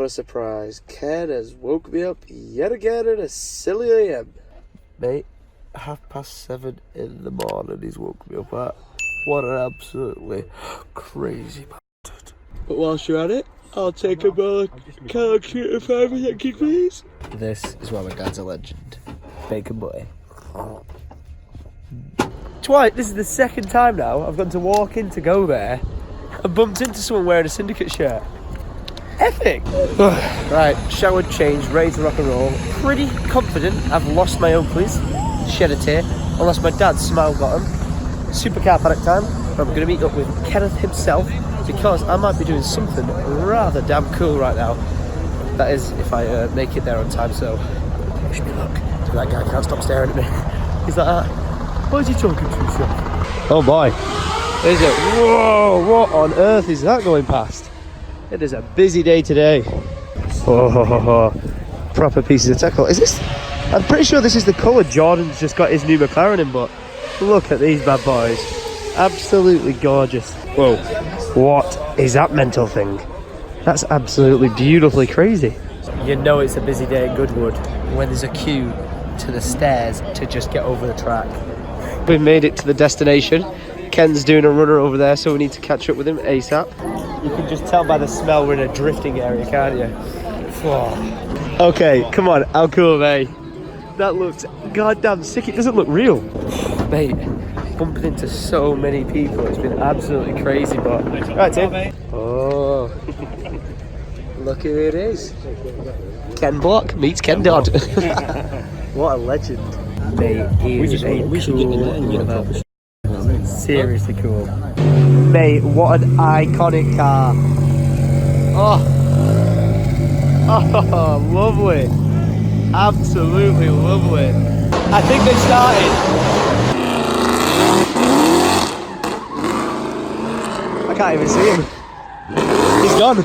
a surprise. Ken has woke me up yet again at a silly AM. Mate, 7:30 in the morning he's woke me up at. What an absolutely crazy bastard. But whilst you're at it, I'll take a bowl of calculator for everything, please. This is why my dad's a legend. Bacon butty. Twice, this is the second time now I've gone to walk in to go there and bumped into someone wearing a Syndicate shirt. Epic! Right, showered, changed, ready to rock and roll. Pretty confident I've lost my Oakleys. Shed a tear. Unless my dad's smile got him. Supercar paddock time. I'm going to meet up with Kenneth himself because I might be doing something rather damn cool right now. That is, if I make it there on time, so wish me luck. That guy can't stop staring at me. He's like that. Why is he talking to himself? Oh boy. Is it? Whoa, what on earth is that going past? It is a busy day today. Oh, proper pieces of tackle. Is this? I'm pretty sure this is the colour Jordan's just got his new McLaren in, but look at these bad boys. Absolutely gorgeous. Whoa, what is that mental thing? That's absolutely beautifully crazy. You know it's a busy day at Goodwood when there's a queue to the stairs to just get over the track. We've made it to the destination. Ken's doing a runner over there, so we need to catch up with him ASAP. You can just tell by the smell we're in a drifting area, can't you? Oh. Okay, come on, how cool, mate? That looks goddamn sick. It doesn't look real. Mate, bumping into so many people. It's been absolutely crazy, but... Right, Tim. Oh. Look who it is. Ken Block meets Ken Dodd. What a legend. Mate, he is cool. Seriously cool. Mate, what an iconic car. Oh, lovely. Absolutely lovely. I think they started. I can't even see him. He's gone.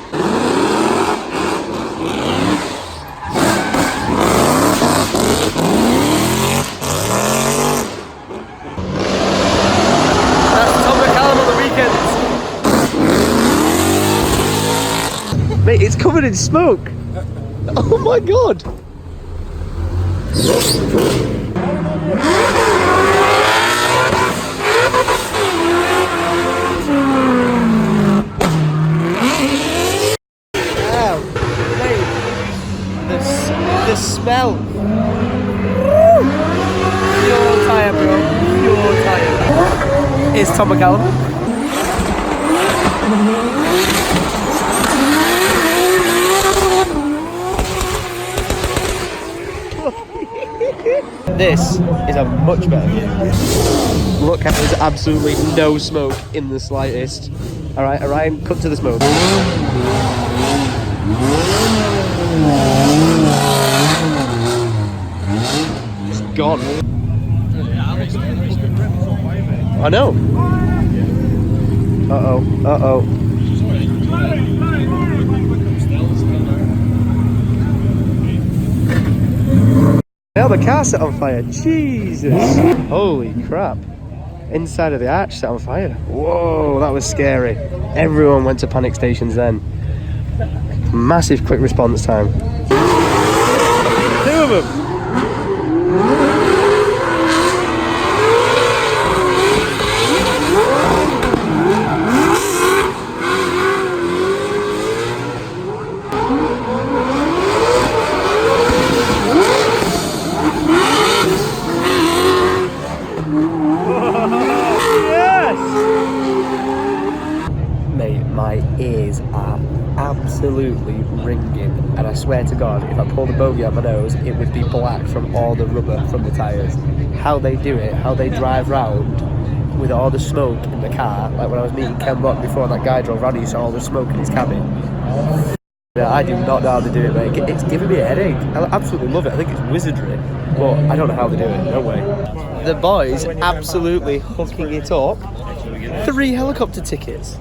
Mate, it's covered in smoke. Oh my god. Wow. Mate, the smell. Pure tyre, bro. Pure tyre. Here's Tom McCallum. This is a much better view. Look, there's absolutely no smoke in the slightest. Alright, Orion, cut to the smoke. It's gone. I know. Uh-oh, uh-oh. Now the car set on fire. Jesus. Holy crap. Inside of the arch set on fire. Whoa, that was scary. Everyone went to panic stations then. Massive quick response time. 2 of them. My ears are absolutely ringing, and I swear to God, if I pulled a bogey out my nose, it would be black from all the rubber from the tyres. How they do it, how they drive round with all the smoke in the car, like when I was meeting Ken Block before, that guy drove round, he saw all the smoke in his cabin. Yeah, I do not know how to do it, mate. It's giving me a headache. I absolutely love it. I think it's wizardry, but I don't know how they do it. No way. The boys absolutely hooking it up. 3 helicopter tickets.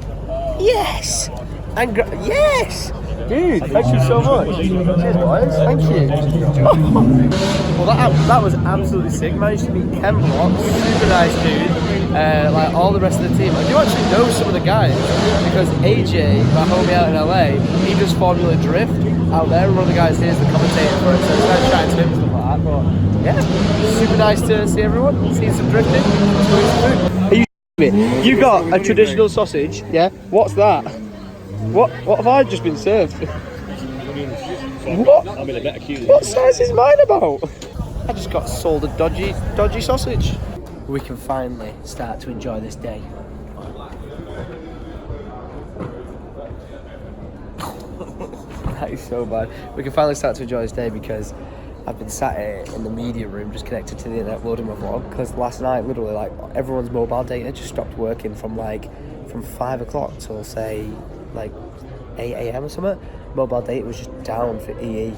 Yes! And yes! Dude, thank you so much. Cheers, boys. Thank you. Well, that was absolutely sick. Managed to meet Ken Block, super nice dude. like all the rest of the team. I do actually know some of the guys because AJ, my homie out in LA, he does Formula Drift out there, and one of the guys here is the commentator for it, so it's nice chatting to him and stuff like that. But yeah, super nice to see everyone, see some drifting. Are you You got a traditional sausage, yeah? What's that? What have I just been served? What? I'm in a better queue. What size is mine about? I just got sold a dodgy sausage. We can finally start to enjoy this day. That is so bad. We can finally start to enjoy this day because I've been sat here in the media room just connected to the internet loading my vlog, because last night literally like everyone's mobile data just stopped working from 5 o'clock till say like 8 AM or something. Mobile data was just down for EE.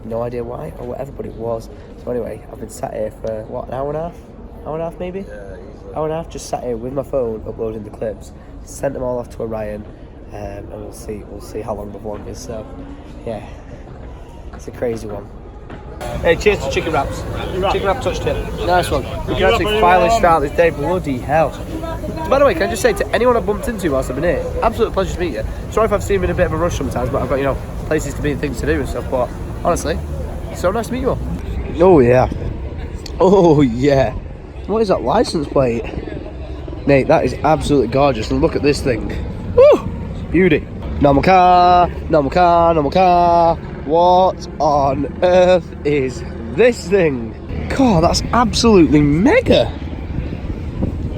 No idea why or whatever, but it was. So anyway, I've been sat here for what, an hour and a half? Hour and a half maybe? Yeah, easily. Hour and a half, just sat here with my phone uploading the clips, sent them all off to Orion, and we'll see how long the vlog is. So yeah, it's a crazy one. Hey, cheers to chicken wraps. Chicken wrap touch tip. Nice one. We can actually finally start this day. Bloody hell. So by the way, can I just say to anyone I've bumped into whilst I've been here, absolute pleasure to meet you. Sorry if I've seen you in a bit of a rush sometimes, but I've got, places to be and things to do and stuff. But honestly, so nice to meet you all. Oh yeah. Oh yeah. What is that license plate? Mate, that is absolutely gorgeous. And look at this thing. Woo! Beauty. Normal car, normal car, normal car. What on earth is this thing? God, that's absolutely mega.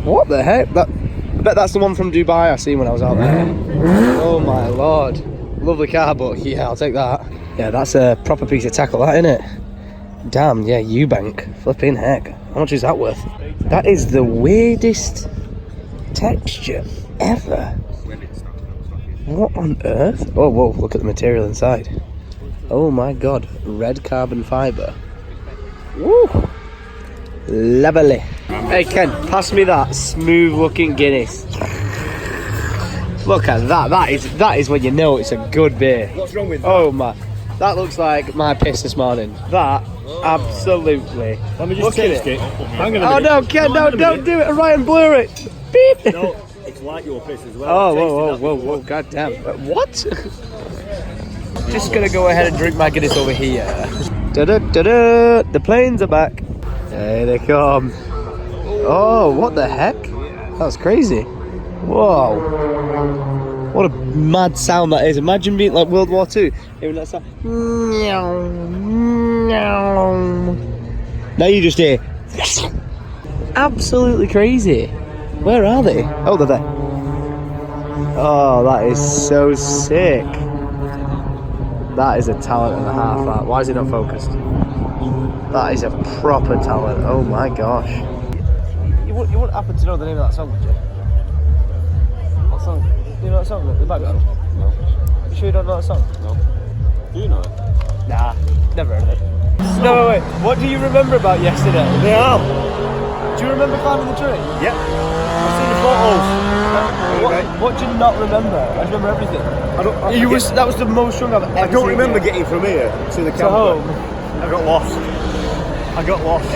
What the heck? I bet that's the one from Dubai I seen when I was out there. Oh my lord. Lovely car, but yeah, I'll take that. Yeah, that's a proper piece of tackle, that, isn't it? Damn, yeah, Eubank. Flipping heck. How much is that worth? That is the weirdest texture ever. What on earth? Oh, whoa, look at the material inside. Oh my god, red carbon fibre. Woo! Lovely. Hey Ken, pass me that smooth looking Guinness. Look at that, that is when you know it's a good beer. What's wrong with that? Oh my, that looks like my piss this morning. That, absolutely. Let me just taste it. Oh no, Ken, no, don't do it, Ryan, blur it. Beep. No, it's like your piss as well. Oh, whoa, god damn. What? Just gonna go ahead and drink my Guinness over here. Da-da-da-da. The planes are back. There they come. Oh, what the heck? That was crazy. Whoa. What a mad sound that is. Imagine being like World War II. Hearing that sound. Now you just hear. Absolutely crazy. Where are they? Oh, they're there. Oh, that is so sick. That is a talent and a half, that. Why is it not focused? That is a proper talent. Oh my gosh. You wouldn't happen to know the name of that song, would you? What song? Do you know that song? The background? No. You sure you don't know that song? No. Do you know it? Nah, never heard of it. No, wait. What do you remember about yesterday? Yeah. Do you remember climbing the tree? Yep. I've seen the photos. What do you not remember? I remember everything. That was the most drunk I've ever seen. I don't remember getting from here to the camp. Home. I got lost.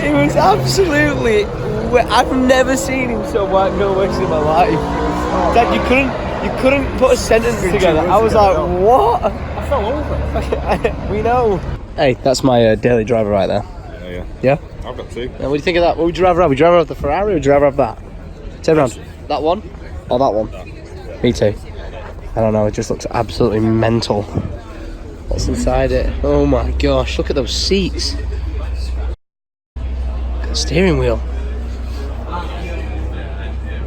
It was absolutely. I've never seen him so white no works in my life. Dad, you couldn't put a sentence together. I was like, what? I fell over. We know. Hey, that's my daily driver right there. Yeah. Yeah? I've got two. What do you think of that? What would you rather have? Would you rather have the Ferrari or would you rather have that? Turn around. That one? Or that one? Me too. I don't know, it just looks absolutely mental. What's inside it? Oh my gosh, look at those seats. Look at the steering wheel.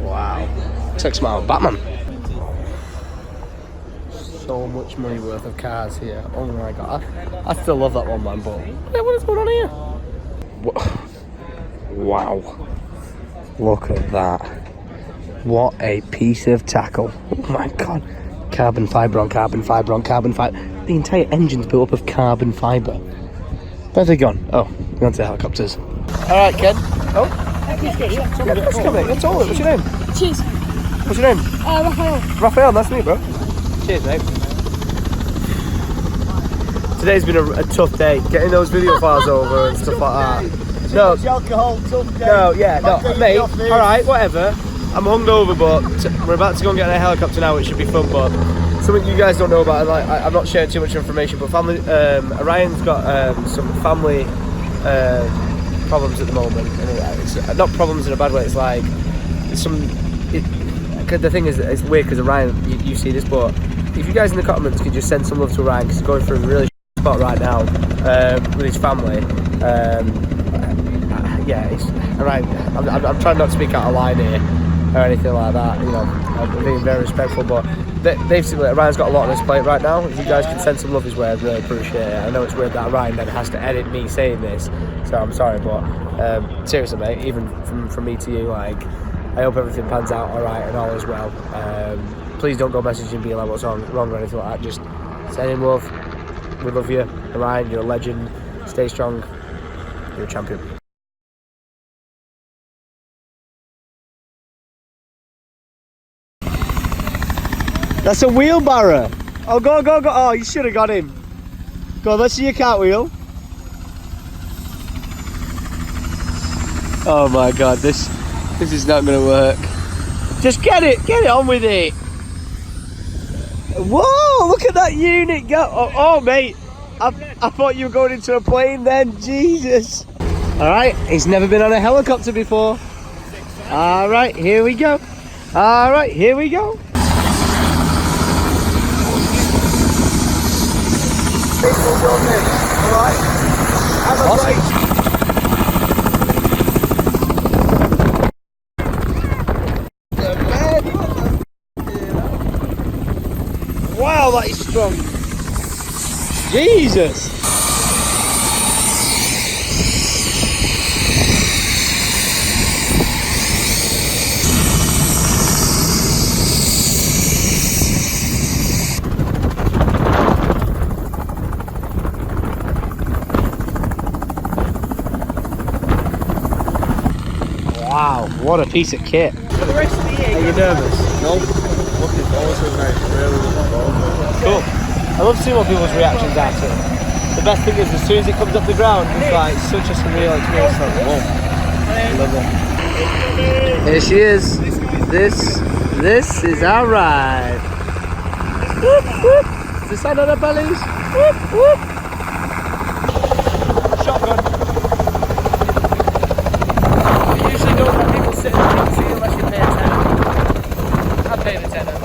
Wow. Looks like some out of Batman. So much money worth of cars here. Oh my god. I still love that one, man, but what is going on here? Wow. Look at that. What a piece of tackle. Oh my god. Carbon fibre on carbon fibre on carbon fibre. The entire engine's built up of carbon fibre. Where have they gone? Oh, we're going to the helicopters. Alright, Ken. Oh. Let's come in. What's your name? Cheers. What's your name? Raphael. Raphael, nice to meet you, bro. Cheers, mate. Today's been a tough day. Getting those video files over and stuff like that. No. Much alcohol, tough day. No, yeah, no, Back at mate. the office. All right, whatever. I'm hungover, but we're about to go and get in a helicopter now, which should be fun. But something you guys don't know about, like I'm not sharing too much information, but family. Orion's got some family problems at the moment, and it's not problems in a bad way. It's like the thing is, it's weird because Orion, you see this, but if you guys in the comments could just send some love to Orion because he's going through a really spot right now with his family. Yeah, it's Orion. I'm trying not to speak out of line here or anything like that. You know, I'm being very respectful, but basically Orion's got a lot on his plate right now. If you guys can send some love his way, I'd really appreciate it. I know it's weird that Orion then has to edit me saying this, so I'm sorry, but seriously, mate, even from me to you, like, I hope everything pans out all right and all is well. Please don't go messaging being like what's wrong or anything like that. Just send him love. We love you, Orion. You're a legend. Stay strong. You're a champion. That's a wheelbarrow. Oh, go. Oh, you should have got him. Go on, let's see your cartwheel. Oh my God, this is not going to work. Just get it on with it. Whoa, look at that unit go. Oh mate, I thought you were going into a plane then, Jesus. All right, he's never been on a helicopter before. All right, here we go. All right, here we go. Wow, that is strong. Jesus. Wow, what a piece of kit. For the rest of the year, are you nervous? No. Looking forward to it, mate. Really looking forward to it. Cool. I love seeing what people's reactions are to it. The best thing is, as soon as it comes off the ground, it's like such a surreal experience. Like, whoa. I love it. Here she is. This is our ride. Whoop, whoop. Is the sound of the bellies? Whoop, whoop. Shotgun. You usually don't let people sit in the seat unless you pay attention. I'm paying attention.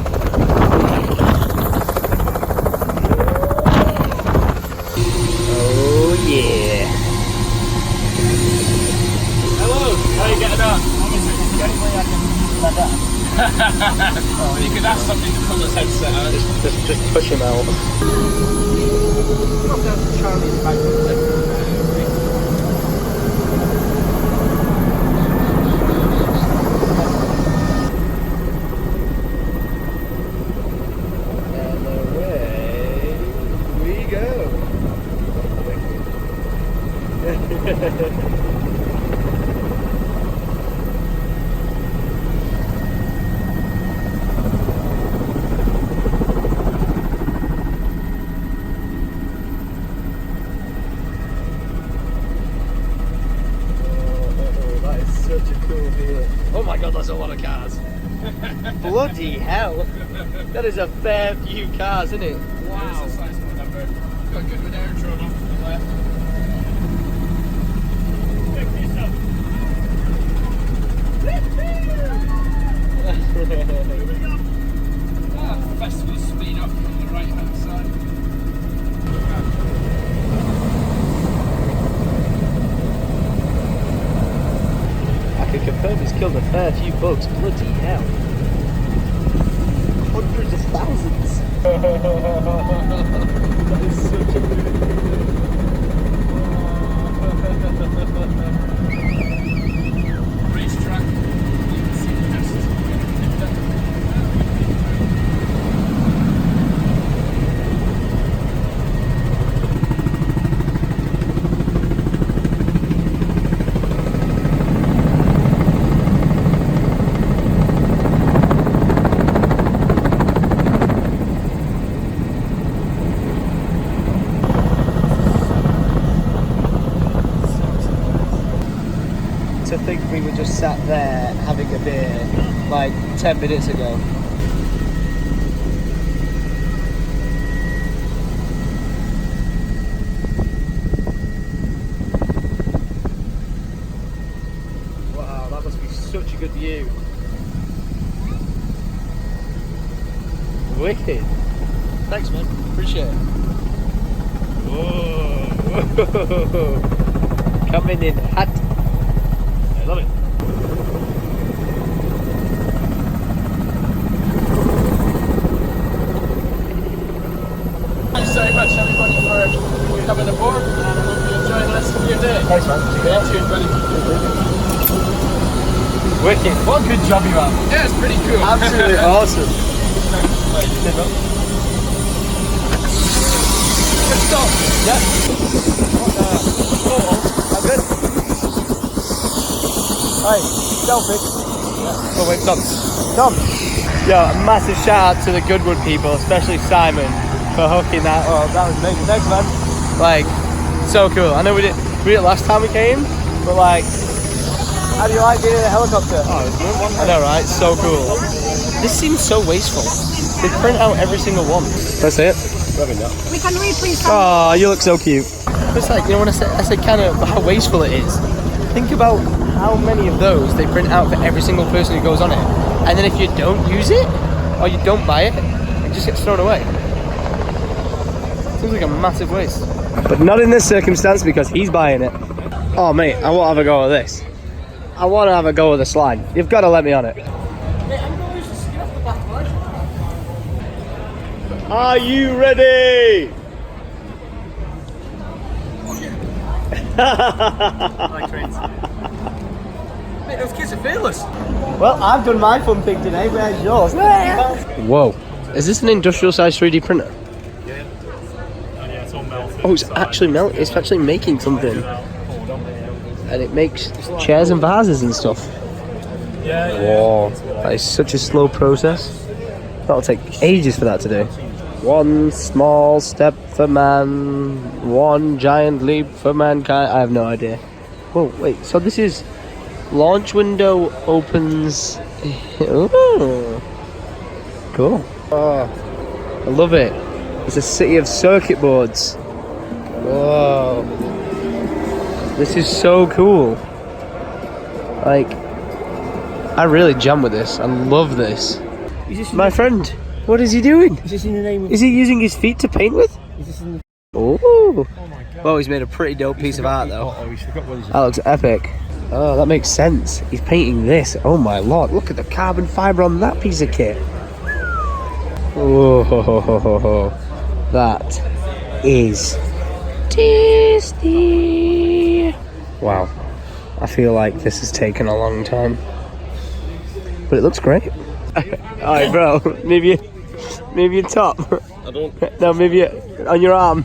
Oh yeah. Hello, how are you getting on? Oh, you could ask something to pull his headset out. Just push him out. And away we go. That is such a cool view. Oh my God, that's a lot of cars. Bloody hell. That is a fair few cars, isn't it? Wow. It's a size one number. Got Goodwood air drone off to the left. Festival speed up from the right hand side. I can confirm he's killed a fair few bugs. Bloody hell. Hundreds of thousands. That is such a Racetrack. You can see the nest. we were just sat there having a beer like 10 minutes ago. Wow, that must be such a good view. Wicked. Thanks, man. Appreciate it. Whoa. Coming in hot. I love it. Thanks very much, everybody, for coming aboard, and I hope you enjoy the rest of your day. Thanks, man. Cheers, buddy. Wicked. What a good job you have. Yeah, it's pretty cool. Absolutely awesome. Good stuff. Yeah. I'm good. Hi, selfie. Yeah. Oh wait, Tom. Yo, a massive shout out to the Goodwood people, especially Simon, for hooking that. Oh, that was amazing. Thanks, man. Like, so cool. I know we did it last time we came, but like, how do you like getting in a helicopter? Oh, it's good one. I know, right? So cool. This seems so wasteful. They print out every single one. Let's see it. We can read, please. Oh, you look so cute. It's like, you know, when I say kind of how wasteful it is. Think about how many of those they print out for every single person who goes on it. And then if you don't use it, or you don't buy it, it just gets thrown away. Seems like a massive waste. But not in this circumstance because he's buying it. Oh mate, I want to have a go at this. I want to have a go at the slide. You've got to let me on it. Are you ready? Mate, those kids are fearless. Well, I've done my fun thing today. Where's yours? Whoa. Is this an industrial size 3D printer? Yeah, it's all melted. Oh, it's actually it's actually making something. And it makes chairs and vases and stuff. Yeah. Whoa. That is such a slow process. That'll take ages for that to do. One small step for man, one giant leap for mankind. I have no idea. Whoa, wait, so this is launch window opens. Ooh. Cool. Oh, I love it. It's a city of circuit boards. Whoa. This is so cool. Like, I really jam with this. I love this. My friend, what is he doing? Is this in the name of... Is he using his feet to paint with? Is this in the... Oh. Oh my god. Well, he's made a pretty dope piece of art though. Oh, he's forgot what he's... That looks epic. Oh, that makes sense. He's painting this. Oh my lord, look at the carbon fibre on that piece of kit. Oh, that is tasty. Wow, I feel like this has taken a long time, but it looks great. Alright, bro, maybe your top. I don't... No, maybe on your arm.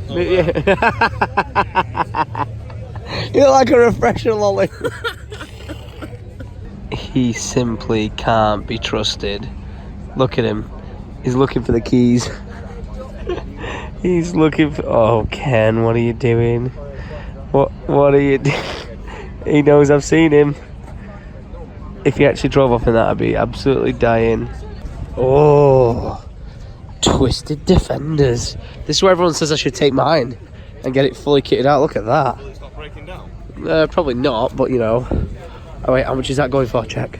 Maybe. You look like a refresher lolly. He simply can't be trusted. Look at him. He's looking for the keys. He's looking for... Oh, Ken, what are you doing? What are you doing? He knows I've seen him. If he actually drove off in that, I'd be absolutely dying. Oh, twisted defenders. This is where everyone says I should take mine and get it fully kitted out. Look at that. It's not breaking down. Probably not, but you know. Oh wait, how much is that going for? Check.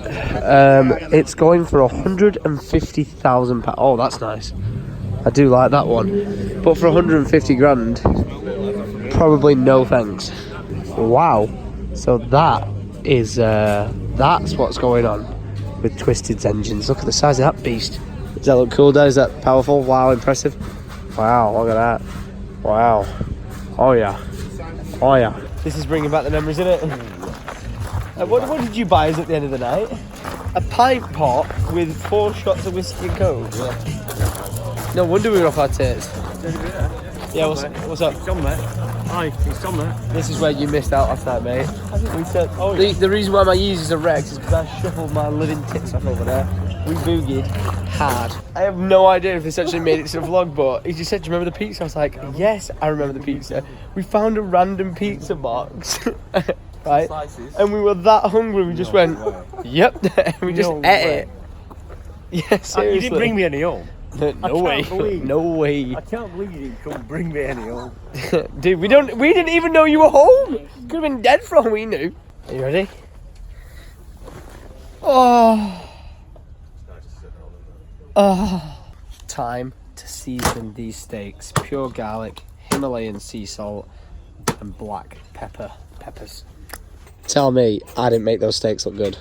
It's going for £150,000. Oh, that's nice. I do like that one. But for 150 grand, probably no thanks. Wow. So that is that's what's going on with Twisted's engines. Look at the size of that beast. Does that look cool, though? Is that powerful? Wow, impressive. Wow, look at that. Wow. Oh yeah. Oh yeah. This is bringing back the memories, isn't it? What did you buy us at the end of the night? A pint pot with 4 shots of whiskey and coke. Yeah. No wonder we were off our tits. Yeah, what's up? It's on there. Hi, it's on there. This is where you missed out last night, mate. We said, the reason why my users are wrecked is because I shuffled my living tits off over there. We boogied hard. I have no idea if this actually made it to the vlog, but he just said, do you remember the pizza? I was like, yes, I remember the pizza. We found a random pizza box right? Slices. And we were that hungry, we just went, yep, and we just ate it. Yeah, seriously. You didn't bring me any home. No way. No way. I can't believe you didn't come bring me any home. Dude, we didn't even know you were home. Could have been dead for all we knew. Are you ready? Oh. Oh. Time to season these steaks. Pure garlic, Himalayan sea salt, and black peppers. Tell me I didn't make those steaks look good.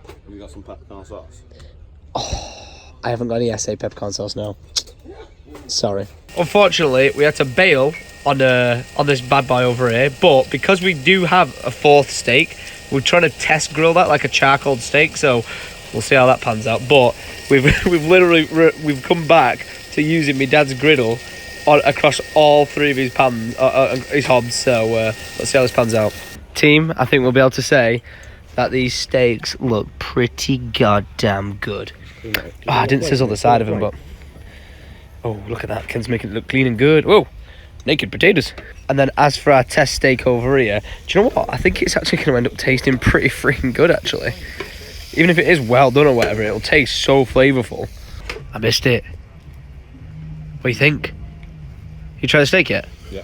Have you got some peppercorn sauce? I haven't got any SA peppercorn sauce now. Sorry. Unfortunately, we had to bail on this bad boy over here, but because we do have a fourth steak, we're trying to test grill that like a charcoal steak, so we'll see how that pans out. But we've come back to using my dad's griddle across all three of his pans, his hobs. So let's see how this pans out. Team, I think we'll be able to say that these steaks look pretty goddamn good. I didn't sizzle the side of them, but oh, look at that. Ken's making it look clean and good. Whoa, naked potatoes. And then as for our test steak over here, do you know what? I think it's actually going to end up tasting pretty freaking good, actually. Even if it is well done or whatever, it'll taste so flavourful. I missed it. What do you think? You tried the steak yet? Yeah.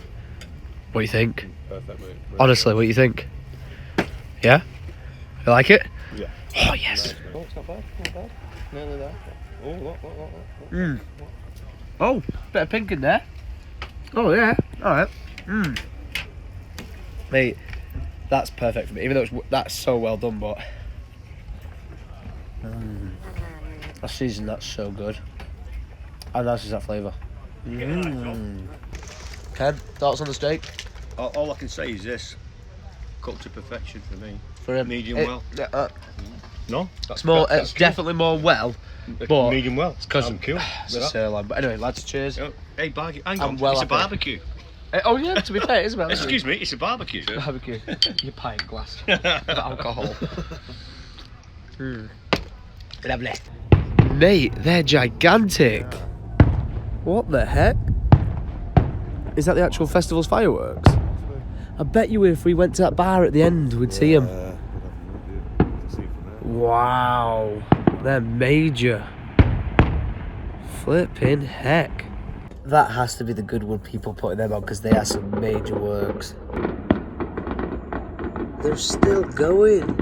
What do you think? Perfect, mate. Honestly, what do you think? Yeah? You like it? Yeah. Oh, yes. Oh, it's not bad. Not bad. Nearly there. Oh, look. Oh, bit of pink in there. Oh, yeah. Alright. Mate, that's perfect for me. Even though that's so well done, but... I seasoned that so good. And that's just that flavour. Ken, thoughts on the steak? All I can say is this: cooked to perfection for me. For him, Medium well. No, It's more. It's definitely more well. But medium well. It's because I'm cool. it's a sirloin. But anyway, lads, cheers. Oh, hey, hang I'm on. well It's a happy. barbecue. Oh yeah, to be fair, it is well. Excuse me, it's a barbecue. Barbecue. Your pint glass of alcohol. Lovely. Mate, they're gigantic. What the heck? Is that the actual festival's fireworks? I bet you if we went to that bar at the end, we'd see them. Wow, they're major. Flipping heck. That has to be the Goodwood people putting them on, because they are some major works. They're still going.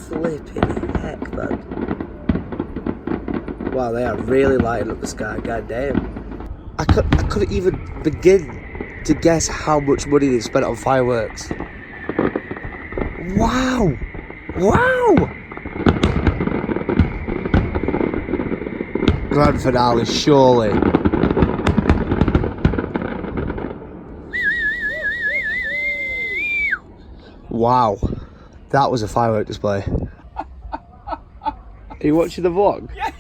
Flipping heck, man. Wow, they are really lighting up the sky, goddamn. I couldn't even begin to guess how much money they spent on fireworks. Wow! Wow! Grand finale, surely. Wow, that was a firework display. Are you watching the vlog? Yeah.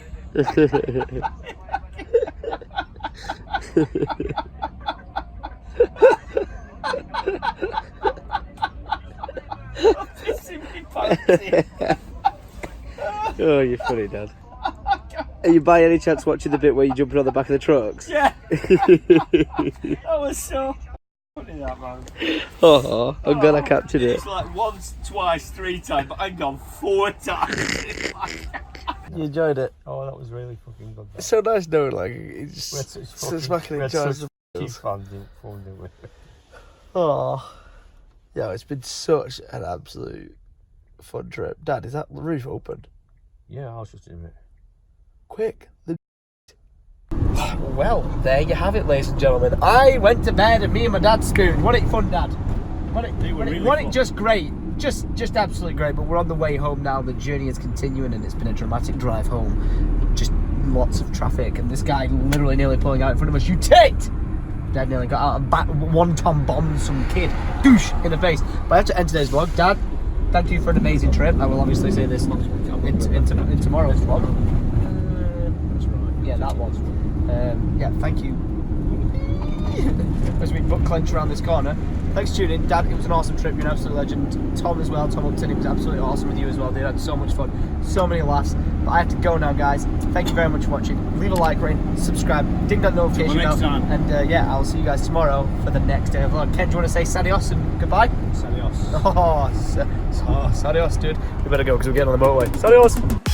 Oh, you're funny, Dad. Are you by any chance watching the bit where you're jumping on the back of the trucks? Yeah. That was so funny, that man. Oh, I'm glad I captured it. It's like once, twice, 3 times, but I've gone 4 times. You enjoyed it? Oh, that was really fucking good. It's so nice knowing, like, it's just fucking enjoys the Keep fun, didn't we? Oh, yeah, it's been such an absolute fun trip. Dad, is that roof open? Yeah, I was just in it. Quick. Well, there you have it, ladies and gentlemen. I went to bed and me and my dad spooned. Wasn't it fun, Dad? Wasn't it just great? Just absolutely great. But we're on the way home now. The journey is continuing and it's been a dramatic drive home. Just lots of traffic and this guy literally nearly pulling out in front of us. You ticked! Dad nearly got out and wonton bombed some kid. Douche in the face. But I have to end today's vlog. Dad, thank you for an amazing trip. I will obviously say this in tomorrow's vlog. Yeah, that was. Yeah, thank you. As we book clench around this corner, Thanks for tuning in. Dad, it was an awesome trip. You're an absolute legend. Tom as well, Tom Upton, it was absolutely awesome with you as well, dude. I had so much fun, so many laughs. But I have to go now, guys. Thank you very much for watching. Leave a like, rate, subscribe, ding that notification bell. And yeah, I'll see you guys tomorrow for the next day of vlog. Ken, do you want to say sadios and goodbye? Sadios. Oh, sadios, dude. We better go because we're getting on the motorway. Sadios!